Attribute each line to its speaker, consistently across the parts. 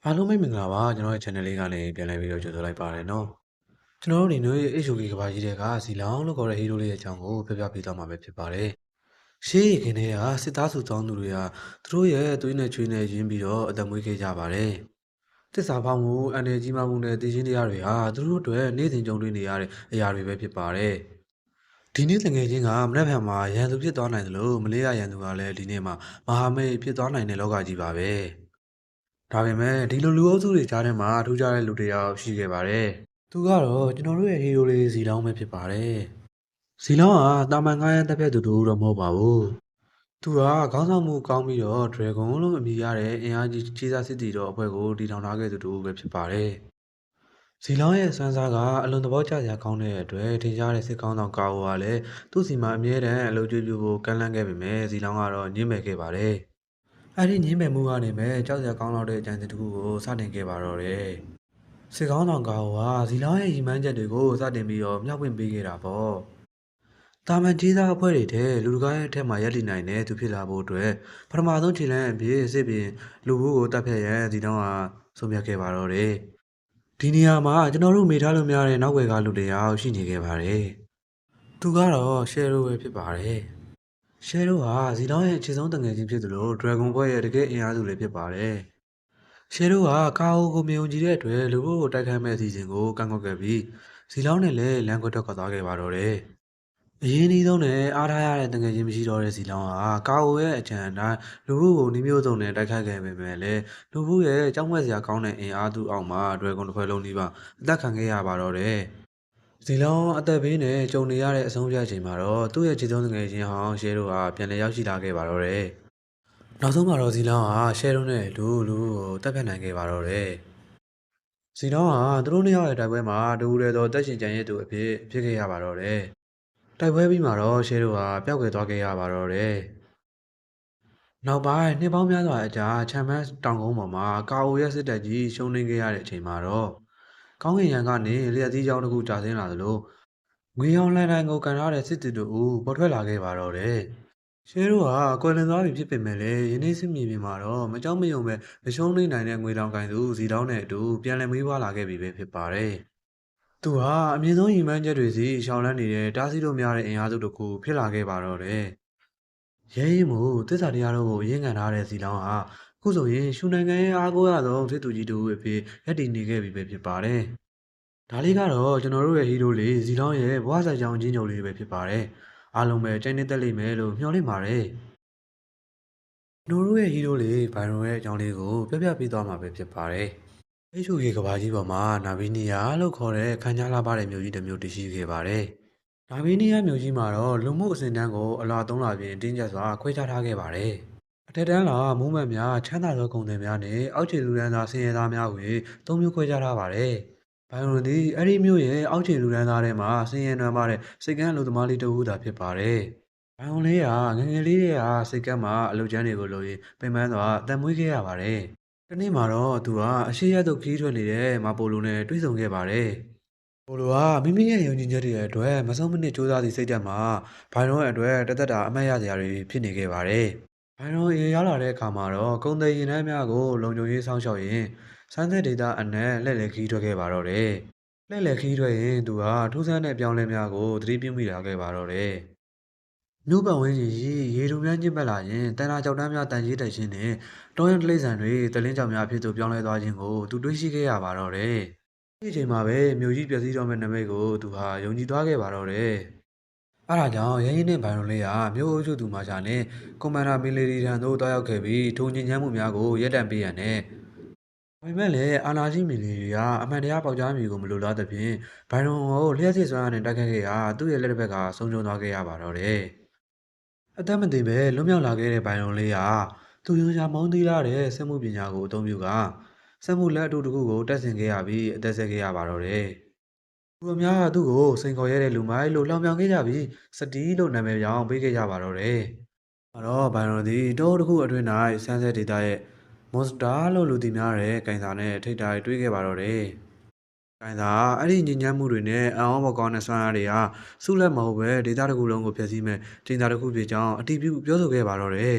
Speaker 1: အားလုံးပဲမင်္ဂလာပါကျွန်တော်ရဲ့ channel လေးကနေပြန်လည်ပြီးတော့ကြိုဆိုလိုက်ပါတယ်နော်ကျွန်တော်တို့ဒီနေ့ HOK ကဘာကြီးတဲ့ကဇီလောင်လို့ခေါ်တဲ့ hero လေးရဲ့အကြောင်းကိုပြောပြပေးသွားမှာပဲဖြစ်ပါတယ်ရှေးခင်တွေကစစ်သားစုတောင်းသူတွေကသူတို့ရဲ့သွေးနဲ့ချွေးနဲ့ရင်းပြီးတော့အသက်မွေးခဲ့ကြပါတယ်တစ္ဆာဖောက်မှုအနေကြီးမှမှုနဲ့တည်ခြင်းတရားတွေဟာသူတို့အတွက်နေ့စဉ်ကြုံတွေ့နေရတဲ့အရာတွေပဲဖြစ်ပါတယ်ဒီနေ့တငယ်ချင်းကမနေ့ကမှရန်သူဖြစ်သွားနိုင်တယ်လို့မလေးရရန်သူကလည်းဒီနေ့မှမဟာမိတ်ဖြစ်သွားနိုင်တဲ့လောကကြီးပါပဲ ဒါပေမဲ့ဒီလိုလူအုပ်စုတွေကြားထဲမှာထူးခြားတဲ့လူတစ်ယောက်ရှိခဲ့ပါတယ်။သူကတော့ကျွန်တော်တို့ရဲ့ဟီးရိုးလေးဇီလောင်းပဲဖြစ်ပါတယ်။ဇီလောင်းကတာမန်ကားရန်တပ်ဖြတ်သူတူတော့မဟုတ်ပါဘူး။သူကခေါင်းဆောင်မှုကောင်းပြီးတော့ Dragon လို့အမည်ရတဲ့အင်အားကြီးခြေစားစစ်တီတော်အဖွဲ့ကိုတည်ထောင်ထားခဲ့သူတူပဲဖြစ်ပါတယ်။ဇီလောင်းရဲ့စမ်းစားကအလွန်သဘောကျစရာကောင်းတဲ့အတွက်ထင်ရှားတဲ့စစ်ကောင်းဆောင်ကာအိုကလည်းသူ့စီမှာအမြဲတမ်းအလုပ်ကျွေးပြဖို့ကမ်းလှမ်းခဲ့ပေမဲ့ဇီလောင်းကတော့ညှင်းပယ်ခဲ့ပါတယ်။အဲ့ဒီညှင်းပယ်မှုကနေမဲ့ကြောက်စရာကောင်းတော့တဲ့အကြံစီတစ်ခုကိုစတင်ခဲ့ပါတော့တယ်။စစ်ကောင်းဆောင်ကာဟာဇီလောင်းရဲ့ရည်မှန်းချက်တွေကိုစတင်ပြီးတော့မျှဝင့်ပေးခဲ့တာပေါ့။တာမန်ကြီးသားအဖွဲ့တွေထဲလူတကားရဲ့အထက်မှာရပ်တည်နိုင်တဲ့သူဖြစ်လာဖို့အတွက်ပထမဆုံးခြေလှမ်းအဖြစ်စစ်ပြင်လူဘူးကိုတပ်ဖြတ်ရန်ဇီလောင်းဟာဆုံးဖြတ်ခဲ့ပါတော့တယ်။ဒီနေရာမှာကျွန်တော်တို့မေ့ထားလို့မရတဲ့နောက်ွယ်ကလူတစ်ယောက်ရှိနေခဲ့ပါတယ်။သူကတော့ရှယ်ရိုပဲဖြစ်ပါတယ်။ရှယ်ရိုဟာဇီလောင်းရဲ့အခြေဆုံးတငယ်ချင်းဖြစ်သလို Dragon ဘွဲ့ရဲ့တကယ်အင်အားစုလည်းဖြစ်ပါတယ်။ရှယ်ရိုကကာအိုကိုမြုံကြည့်တဲ့အတွက်လူဘူးကိုတိုက်ခိုက်မဲ့အစီအစဉ်ကိုကန့်ကွက်ခဲ့ပြီးဇီလောင်းနဲ့လည်းလမ်းခွဲထွက်ခွာသွားခဲ့ပါတော့တယ်။အရင်အနည်းဆုံးနဲ့အားထားရတဲ့တငယ်ချင်းမရှိတော့တဲ့ဇီလောင်းဟာကာအိုရဲ့အကြံအတိုင်းလူဘူးကိုနှီးမျိုးစုံနဲ့တိုက်ခိုက်ခဲ့ပေမဲ့လည်းလူဘူးရဲ့ကြောက်မက်စရာကောင်းတဲ့အင်အားသူအောက်မှာ Dragon တစ်ခွဲလုံးကြီးပါအသက်ခံခဲ့ရပါတော့တယ်။ဇီလောင်းအသက်ဘေးနဲ့ကြုံနေရတဲ့အဆုံးဖြတ်ချိန်မှာတော့သူ့ရဲ့ခြေဆုံးတငယ်ချင်းဟောင်းရှယ်ရိုဟာပြန်လည်ရောက်ရှိလာခဲ့ပါတော့တယ်။နောက်ဆုံးမှာတော့ဇီလောင်းဟာရှယ်ရိုနဲ့လူကိုတပ်ဖြတ်နိုင်ခဲ့ပါတော့တယ်။ဇီလောင်းဟာသူတို့နှစ်ယောက်ရဲ့တိုက်ပွဲမှာတူရဲသောတက်ရှင်ကြံရည်သူအဖြစ်ခဲ့ရပါတော့တယ်။တိုက်ပွဲပြီးမှာတော့ရှယ်ရိုဟာပျောက်ကွယ်သွားခဲ့ရပါတော့တယ်။နောက်ပိုင်းနှစ်ပေါင်းများစွာအကြာချမ်မတ်တောင်ကုန်းပေါ်မှာကာအိုရဲ့စစ်တပ်ကြီးရှုံးနိမ့်ခဲ့ရတဲ့အချိန်မှာတော့ကောင်းကင်ယံကနေလျှက်သီးချောင်းတစ်ခုကျဆင်းလာသလိုငွေရောင်လှိုင်ကိုကန်ထားတဲ့စစ်တီတို့ပေါ်ထွက်လာခဲ့ပါတော့တယ်။ရှယ်ရိုဟာကွယ်လွန်သွားပြီဖြစ်ပေမဲ့လည်းယနေ့စစ်မြေပြင်မှာတော့မကြောက်မရွံပဲမရှုံးနိမ့်နိုင်တဲ့ငွေတောင်ကင်သူဇီတောင်းနဲ့အတူပြန်လည်မွေးဖွားလာခဲ့ပြီပဲဖြစ်ပါတယ်။သူဟာအမြင့်ဆုံးရည်မှန်းချက်တွေစီရှောင်လန်းနေတဲ့တားဆီးလို့မရတဲ့အင်အားစုတစ်ခုဖြစ်လာခဲ့ပါတော့တယ်။ရဲရင်မှုတစ္ဆာတရားတို့ကိုအရင်ခံထားတဲ့ဇီလောင်းဟာအခုဆိုရင်ရှူနိုင်ငံရဲ့အားကိုးရဆုံးစစ်သူကြီးတူအဖြစ်ရပ်တည်နေခဲ့ပြီပဲဖြစ်ပါတယ်။ဒါလေးကတော့ကျွန်တော်တို့ရဲ့ဟီးရိုးလေးဇီလောင်းရဲ့ဘဝဆိုင်ကြောင်းကြီးညိုလေးပဲဖြစ်ပါတယ်။အားလုံးပဲကြိုက်နေသက်လိမ့်မယ်လို့မျှော်လင့်ပါတယ်။ကျွန်တော်တို့ရဲ့ဟီးရိုးလေးဘိုင်ရိုရဲ့အကြောင်းလေးကိုပြောပြပေးသွားမှာပဲဖြစ်ပါတယ်။ HOK ကဘာကြီးပေါ်မှာနာဗီနီယာလို့ခေါ်တဲ့ခန်းကြားလာပါတဲ့မြို့ကြီးတစ်မြို့တည်ရှိခဲ့ပါတယ်။နာဗီနီယာမြို့ကြီးမှာတော့လူမှုအစဉ်တန်းကိုအလားသုံးလာပြင်တင်းကျပ်စွာခွဲခြားထားခဲ့ပါတယ်။အထက်တန်းလာမူးမှန်များချမ်းသာသောကုန်သည်များနဲ့အောက်ခြေလူတန်းသားဆင်းရဲသားများကိုသုံးမျိုးခွဲခြားထားပါတယ်။ဘိုင်ရိုသည်အဲ့ဒီမျိုးရဲ့အောက်ခြေလူတန်းသားထဲမှာဆင်းရဲနွမ်းပါတဲ့စိတ်ကန်းလူသမားလေးတစ်ဦးသာဖြစ်ပါတယ်။ဘိုင်ရိုလေးကငယ်ငယ်လေးတွေကစိတ်ကန်းမှာအလုပ်ကျန်းတွေကိုလုပ်ရင်းပင်ပန်းစွာအသက်မွေးခဲ့ရပါတယ်။ဒီနေ့မှာတော့သူကအရှိရသို့ခီးထွက်နေတဲ့မာပိုလိုနဲ့တွေ့ဆုံခဲ့ပါတယ်။ပိုလိုကမိမိရဲ့ယုံကြည်ချက်တွေအတွက်မဆုံးမနစ်စူးစမ်းသည့်စိတ်ဓာတ်မှာဘိုင်ရိုရဲ့အတွက်တသက်တာအမှတ်ရစရာတွေဖြစ်နေခဲ့ပါတယ်။ဘိုင်ရိုရေရောက်လာတဲ့အခါမှာတော့ကုန်သည်ရင်နှန်းများကိုလုံခြုံရေးဆောင်ရှောက်ရင်းစမ်းသပ်ဒေတာအနက်လှည့်လည်ခီးထွက်ခဲ့ပါတော့တယ်။လှည့်လည်ခီးထွက်ရင်သူကထူးဆန်းတဲ့အပြောင်းလဲများကိုသတိပြုမိလာခဲ့ပါတော့တယ်။မြို့ပတ်ဝန်းကျင်ရှိရေတူများညစ်ပတ်လာရင်တန်တာကြောက်တန်းများတန်ကြီးတက်ခြင်းနဲ့တောရင်တလိษံတွေတလင်းကြောင်များအဖြစ်သို့ပြောင်းလဲသွားခြင်းကိုသူတွေးရှိခဲ့ရပါတော့တယ်။ဒီအချိန်မှာပဲမြို့ကြီးပျက်စီးတော့မဲ့နမိတ်ကိုသူဟာယုံကြည်သွားခဲ့ပါတော့တယ်။အဲဒါကြောင့်ရင်းရင်းနဲ့ဘိုင်ရိုလေးကမြို့အုပ်စုသူမာရှာနဲ့ကွန်မန်ဒါမီလီရီထံသို့တွားရောက်ခဲ့ပြီးထုံညင်ချမ်းမှုများကိုရပ်တန့်ပေးရန်နဲ့ဒါပေမဲ့လည်းအာနာကြီးမီလီရီကအမှန်တရားပေါက်ကြားမီကိုမလိုလားသဖြင့်ဘိုင်ရိုကိုလျှက်စစ်စွမ်းအားနဲ့တိုက်ခိုက်ခဲ့ရာသူ့ရဲ့လက်တစ်ဖက်ကဆုံးရှုံးသွားခဲ့ရပါတော့တယ်။အသက်မသေပဲလွတ်မြောက်လာခဲ့တဲ့ဘိုင်ရိုလေးကသူရုံရှာမုန်းသီးလာတဲ့စက်မှုပညာကိုအသုံးပြုကစက်မှုလက်အတူတစ်ခုကိုတက်ဆင်ခဲ့ရပြီးအသက်ဆက်ခဲ့ရပါတော့တယ်။လူအများကသူ့ကိုစိန်ခေါ်ရတဲ့လူမိုက်လို့လှောင်ပြောင်ခဲ့ကြပြီးစတီးလို့နာမည်ပြောင်းပေးခဲ့ကြပါတော့တယ်။အဲတော့ဘိုင်ရိုသည်တောတစ်ခုအတွင်း၌ဆန်းဆက်ဒေတာရဲ့မွန်စတာလို့လူသိများတဲ့ကင်ဆာနဲ့ထိပ်တိုက်တွေ့ခဲ့ပါတော့တယ်။ကင်ဆာအဲ့ဒီညဉ့်ညမ်းမှုတွေနဲ့အံ့ဩဖို့ကောင်းတဲ့ဆွမ်းအားတွေဟာစုလက်မဟုတ်ပဲဒေတာတစ်ခုလုံးကိုဖျက်ဆီးမဲ့တင်တာတစ်ခုဖြစ်ကြောင်းအတည်ပြုပြောဆိုခဲ့ပါတော့တယ်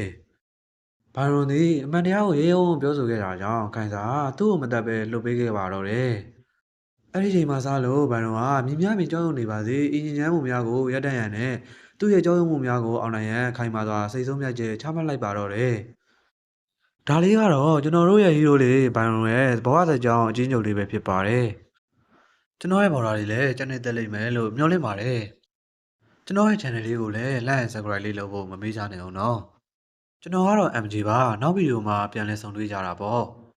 Speaker 1: ။ ဘိုင်ရွန်သည်အမှန်တရားကိုရဲရဲဝံ့ဝံ့ပြောဆိုခဲ့တာကြောင့်ခိုင်စာသူ့ကိုမတတ်ပဲလှုပ်ပေးခဲ့ပါတော့တယ်။အဲ့ဒီချိန်မှာစလို့ဘိုင်ရွန်ဟာမြင်များမြင်ကြောက်ရွံ့နေပါစေအင်ဂျင်ချမ်းမှုများကိုရပ်တန့်ရန်နဲ့သူ့ရဲ့ကြောက်ရွံ့မှုများကိုအောင်နိုင်ရန်ခိုင်မာစွာစိတ်ဆုံးဖြတ်ချက်ချမှတ်လိုက်ပါတော့တယ်။ဒါလေးကတော့ကျွန်တော်တို့ရဲ့ဟီးရိုးလေးဘိုင်ရွန်ရဲ့ဘဝဇာတ်ကြောင်းအချင်းချုပ်လေးပဲဖြစ်ပါတယ်။ကျွန်တော်ရဲ့ဘော်ဒါတွေလည်းကျန်နေသက်လိမ့်မယ်လို့မျှော်လင့်ပါတယ်။ကျွန်တော်ရဲ့ channel လေးကိုလည်း like and subscribe လေးလုပ်ဖို့မမေ့ကြနဲ့အောင်နော်။ကျွန်တော်ကတော့ MJ ပါနောက်ဗီဒီယိုမှာပြန်လည်ဆုံတွေ့ကြတာပေါ့။